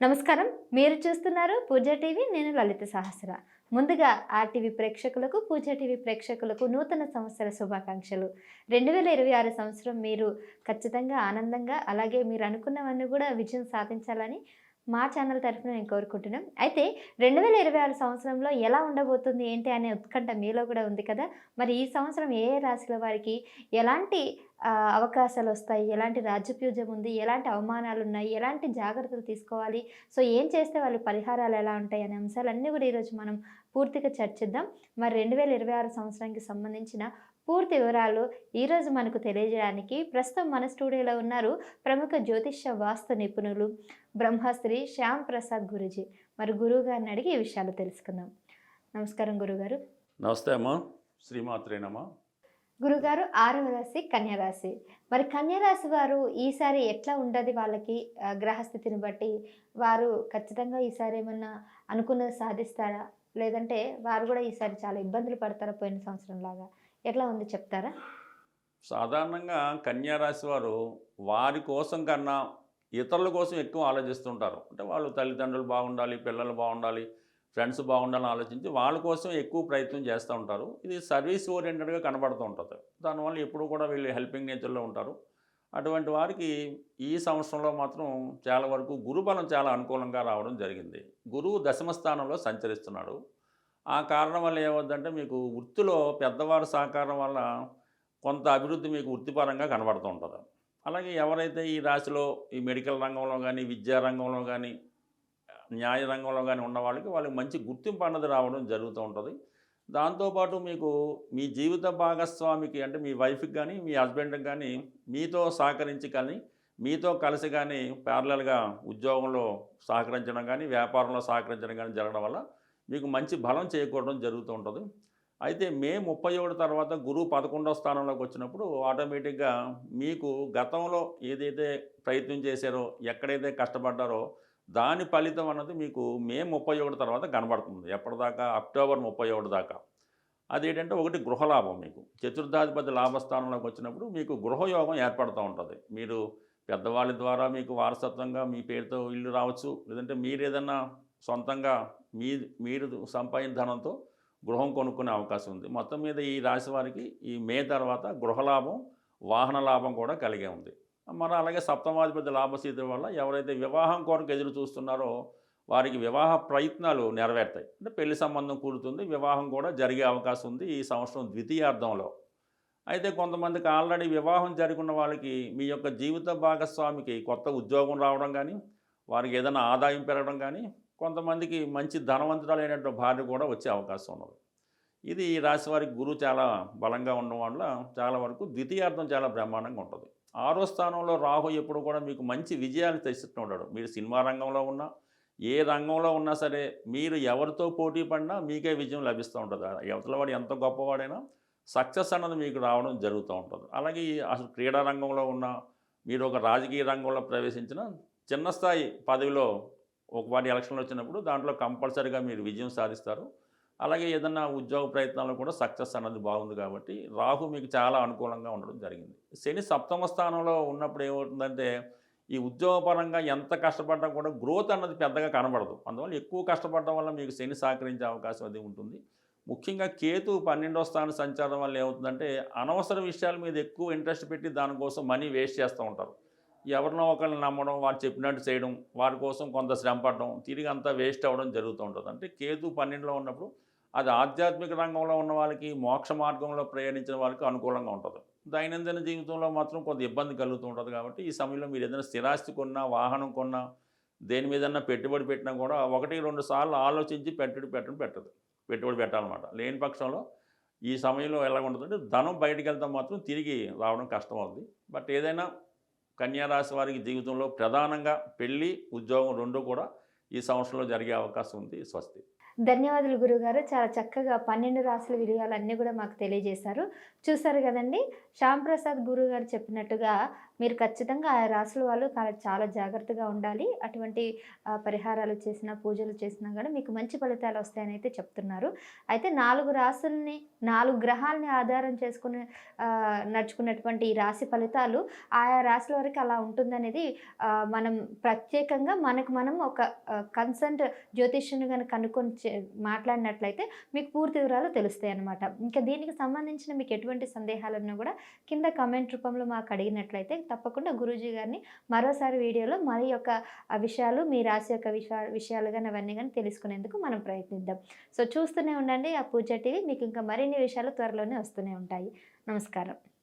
నమస్కారం. మీరు చూస్తున్నారు పూజ టీవీ. నేను లలిత సహస్ర. ముందుగా ఆర్టీవీ ప్రేక్షకులకు, పూజ టీవీ ప్రేక్షకులకు నూతన సంవత్సర శుభాకాంక్షలు. 2026 సంవత్సరం మీరు ఖచ్చితంగా ఆనందంగా, అలాగే మీరు అనుకున్నవన్నీ కూడా విజయం సాధించాలని మా ఛానల్ తరఫున నేను కోరుకుంటున్నాం. అయితే 2026 సంవత్సరంలో ఎలా ఉండబోతుంది ఏంటి అనే ఉత్కంఠ మీలో కూడా ఉంది కదా! మరి ఈ సంవత్సరం ఏ ఏ రాశుల వారికి ఎలాంటి అవకాశాలొస్తాయి? ఎలాంటి రాజ్యపూజ్యం ఉంది? ఎలాంటి అవమానాలున్నాయి? ఎలాంటి జాగ్రత్తలు తీసుకోవాలి? సో, ఏం చేస్తే వాళ్ళు పరిహారాలు ఎలా ఉంటాయి? అనే అంశాలన్నీ కూడా ఈరోజు మనం పూర్తిగా చర్చిద్దాం. మరి 2026 సంవత్సరానికి సంబంధించిన పూర్తి వివరాలు ఈరోజు మనకు తెలియజేయడానికి ప్రస్తుతం మన స్టూడియోలో ఉన్నారు ప్రముఖ జ్యోతిష్య వాస్తు నిపుణులు బ్రహ్మశ్రీ శ్యామ్ ప్రసాద్ గురూజీ. మరి గురువు గారిని అడిగి ఈ విషయాలు తెలుసుకుందాం. నమస్కారం గురుగారు. నమస్తే అమ్మా. శ్రీమాత్రేనమ్మా. గురుగారు, 6వ రాశి కన్యరాశి. మరి కన్యరాశి వారు ఈసారి ఎట్లా ఉండదు వాళ్ళకి? గ్రహస్థితిని బట్టి వారు ఖచ్చితంగా ఈసారి ఏమన్నా అనుకున్నది సాధిస్తారా? లేదంటే వారు కూడా ఈసారి చాలా ఇబ్బందులు పడతారా పోయిన సంవత్సరం లాగా? ఎట్లా ఉంది చెప్తారా? సాధారణంగా కన్యా రాశి వారు వారి కోసం కన్నా ఇతరుల కోసం ఎక్కువ ఆలోచిస్తుంటారు. అంటే వాళ్ళు తల్లిదండ్రులు బాగుండాలి, పిల్లలు బాగుండాలి, ఫ్రెండ్స్ బాగుండాలని ఆలోచించి వాళ్ళ కోసం ఎక్కువ ప్రయత్నం చేస్తూ ఉంటారు. ఇది సర్వీస్ ఓరియంటెడ్గా కనబడుతూ ఉంటుంది. దానివల్ల ఎప్పుడు కూడా వీళ్ళు హెల్పింగ్ నేచర్లో ఉంటారు. అటువంటి వారికి ఈ సంవత్సరంలో మాత్రం చాలా వరకు గురుబలం చాలా అనుకూలంగా రావడం జరిగింది. గురువు దశమ స్థానంలో సంచరిస్తున్నాడు. ఆ కారణం వల్ల ఏమవుద్దంటే మీకు వృత్తిలో పెద్దవారి సహకారం వల్ల కొంత అభివృద్ధి మీకు వృత్తిపరంగా కనబడుతూ ఉంటుంది. అలాగే ఎవరైతే ఈ రాశిలో ఈ మెడికల్ రంగంలో కానీ, విద్యా రంగంలో కానీ, న్యాయ రంగంలో కానీ ఉన్న వాళ్ళకి మంచి గుర్తింపు అన్నది రావడం జరుగుతూ ఉంటుంది. దాంతోపాటు మీకు మీ జీవిత భాగస్వామికి అంటే మీ వైఫ్కి కానీ, మీ హస్బెండ్కి కానీ మీతో సహకరించి కానీ, మీతో కలిసి కానీ ప్యారలల్గా ఉద్యోగంలో సహకరించడం కానీ, వ్యాపారంలో సహకరించడం కానీ జరగడం వల్ల మీకు మంచి బలం చేకూరడం జరుగుతూ ఉంటుంది. అయితే మే 31 తర్వాత గురువు 11వ స్థానంలోకి వచ్చినప్పుడు ఆటోమేటిక్గా మీకు గతంలో ఏదైతే ప్రయత్నం చేశారో, ఎక్కడైతే కష్టపడ్డారో దాని ఫలితం అన్నది మీకు మే 31 తర్వాత కనబడుతుంది. ఎప్పటిదాకా? అక్టోబర్ 31 దాకా. అదేంటంటే ఒకటి గృహలాభం. మీకు చతుర్థాధిపతి లాభస్థానంలోకి వచ్చినప్పుడు మీకు గృహయోగం ఏర్పడుతూ ఉంటుంది. మీరు పెద్దవాళ్ళ ద్వారా మీకు వారసత్వంగా మీ పేరుతో ఇల్లు రావచ్చు, లేదంటే మీరు ఏదన్నా సొంతంగా మీరు సంపాదించిన ధనంతో గృహం కొనుక్కునే అవకాశం ఉంది. మొత్తం మీద ఈ రాశి వారికి ఈ మే తర్వాత గృహలాభం, వాహన లాభం కూడా కలిగే ఉంది. మరి అలాగే సప్తమాధిపతి లాభస్థితి వల్ల ఎవరైతే వివాహం కొరకు ఎదురు చూస్తున్నారో వారికి వివాహ ప్రయత్నాలు నెరవేరుతాయి. అంటే పెళ్లి సంబంధం కూడుతుంది, వివాహం కూడా జరిగే అవకాశం ఉంది ఈ సంవత్సరం ద్వితీయార్థంలో. అయితే కొంతమందికి ఆల్రెడీ వివాహం జరుగున్న వాళ్ళకి మీ యొక్క జీవిత భాగస్వామికి కొత్త ఉద్యోగం రావడం కానీ, వారికి ఏదైనా ఆదాయం పెరగడం కానీ, కొంతమందికి మంచి ధనవంతురాలైనటువంటి భార్య కూడా వచ్చే అవకాశం ఉన్నది. ఇది ఈ రాశి వారికి గురువు చాలా బలంగా ఉండడం వల్ల చాలా వరకు ద్వితీయార్థం చాలా బ్రహ్మాండంగా ఉంటుంది. 6వ స్థానంలో రాహు ఎప్పుడు కూడా మీకు మంచి విజయాలు తెచ్చిస్తూ ఉంటాడు. మీరు సినిమా రంగంలో ఉన్నా, ఏ రంగంలో ఉన్నా సరే మీరు ఎవరితో పోటీ పడినా మీకే విజయం లభిస్తూ ఉంటుంది. అవతల వాడు ఎంత గొప్పవాడైనా సక్సెస్ అన్నది మీకు రావడం జరుగుతూ ఉంటుంది. అలాగే అసలు క్రీడా రంగంలో ఉన్న, మీరు ఒక రాజకీయ రంగంలో ప్రవేశించిన, చిన్న స్థాయి పదవిలో ఒకవాటి ఎలక్షన్లు వచ్చినప్పుడు దాంట్లో కంపల్సరీగా మీరు విజయం సాధిస్తారు. అలాగే ఏదన్నా ఉద్యోగ ప్రయత్నాల్లో కూడా సక్సెస్ అన్నది బాగుంది కాబట్టి రాహు మీకు చాలా అనుకూలంగా ఉండడం జరిగింది. శని సప్తమ స్థానంలో ఉన్నప్పుడు ఏమవుతుందంటే ఈ ఉద్యోగపరంగా ఎంత కష్టపడ్డా కూడా గ్రోత్ అన్నది పెద్దగా కనబడదు. అందువల్ల ఎక్కువ కష్టపడడం వల్ల మీకు శని సహకరించే అవకాశం అది ఉంటుంది. ముఖ్యంగా కేతు 12వ స్థానం సంచారం వల్ల ఏమవుతుందంటే అనవసర విషయాల మీద ఎక్కువ ఇంట్రెస్ట్ పెట్టి దానికోసం మనీ వేస్ట్ చేస్తూ ఉంటారు. ఎవరినో ఒకరిని నమ్మడం, వారు చెప్పినట్టు చేయడం, వారి కోసం కొంత శ్రమ పడడం, తిరిగి అంతా వేస్ట్ అవ్వడం జరుగుతూ ఉంటుంది. అంటే కేతు 12లో ఉన్నప్పుడు అది ఆధ్యాత్మిక రంగంలో ఉన్న వాళ్ళకి, మోక్ష మార్గంలో ప్రయాణించిన వాళ్ళకి అనుకూలంగా ఉంటుంది. దైనందిన జీవితంలో మాత్రం కొంత ఇబ్బంది కలుగుతూ ఉంటుంది. కాబట్టి ఈ సమయంలో మీరు ఏదైనా స్థిరాస్తి కొన్నా, వాహనం కొన్నా, దేని మీదన్నా పెట్టుబడి పెట్టినా కూడా 1-2 సార్లు ఆలోచించి పెట్టుబడి పెట్టాలన్నమాట. లేని పక్షంలో ఈ సమయంలో ఎలా ఉంటుందంటే ధనం బయటికి వెళ్తాం మాత్రం తిరిగి రావడం కష్టం అవుతుంది. బట్ ఏదైనా కన్యా రాశి వారికి జీవితంలో ప్రధానంగా పెళ్లి, ఉద్యోగం రెండూ కూడా ఈ సంవత్సరంలో జరిగే అవకాశం ఉంది. స్వస్తి. ధన్యవాదాలు గురుగారు. చాలా చక్కగా 12 రాశుల విజయాలన్నీ కూడా మాకు తెలియజేశారు. చూసారు కదండి, శ్యామ్ ప్రసాద్ గురుగారు చెప్పినట్టుగా మీరు ఖచ్చితంగా ఆ రాసుల వాళ్ళు చాలా జాగ్రత్తగా ఉండాలి. అటువంటి పరిహారాలు చేసినా, పూజలు చేసినా గూడా మీకు మంచి ఫలితాలు వస్తాయని అయితే చెప్తున్నారు. అయితే 4 రాసుల్ని, 4 గ్రహాలని ఆధారం చేసుకొని నడుచుకున్నటువంటి ఈ రాశి ఫలితాలు ఆయా రాశుల వరకు అలా ఉంటుందనేది మనం ప్రత్యేకంగా మనకు మనం ఒక కన్సల్ట్ జ్యోతిష్యుని గనుక కనుక్కొని మాట్లాడినట్లయితే మీకు పూర్తి వివరాలు తెలుస్తాయన్నమాట. ఇంకా దీనికి సంబంధించిన మీకు ఎటువంటి సందేహాలున్నా గూడా కింద కామెంట్ రూపంలో మాకు అడిగినట్లయితే తప్పకుండా గురూజీ గారిని మరోసారి వీడియోలో మరి యొక్క విషయాలు, మీ రాశి యొక్క విషయాలు గాని అవన్నీ గాని తెలుసుకునేందుకు మనం ప్రయత్నిద్దాం. సో చూస్తూనే ఉండండి ఆ పూజ టీవీ. మీకు ఇంకా మరిన్ని విషయాలు త్వరలోనే వస్తూనే ఉంటాయి. నమస్కారం.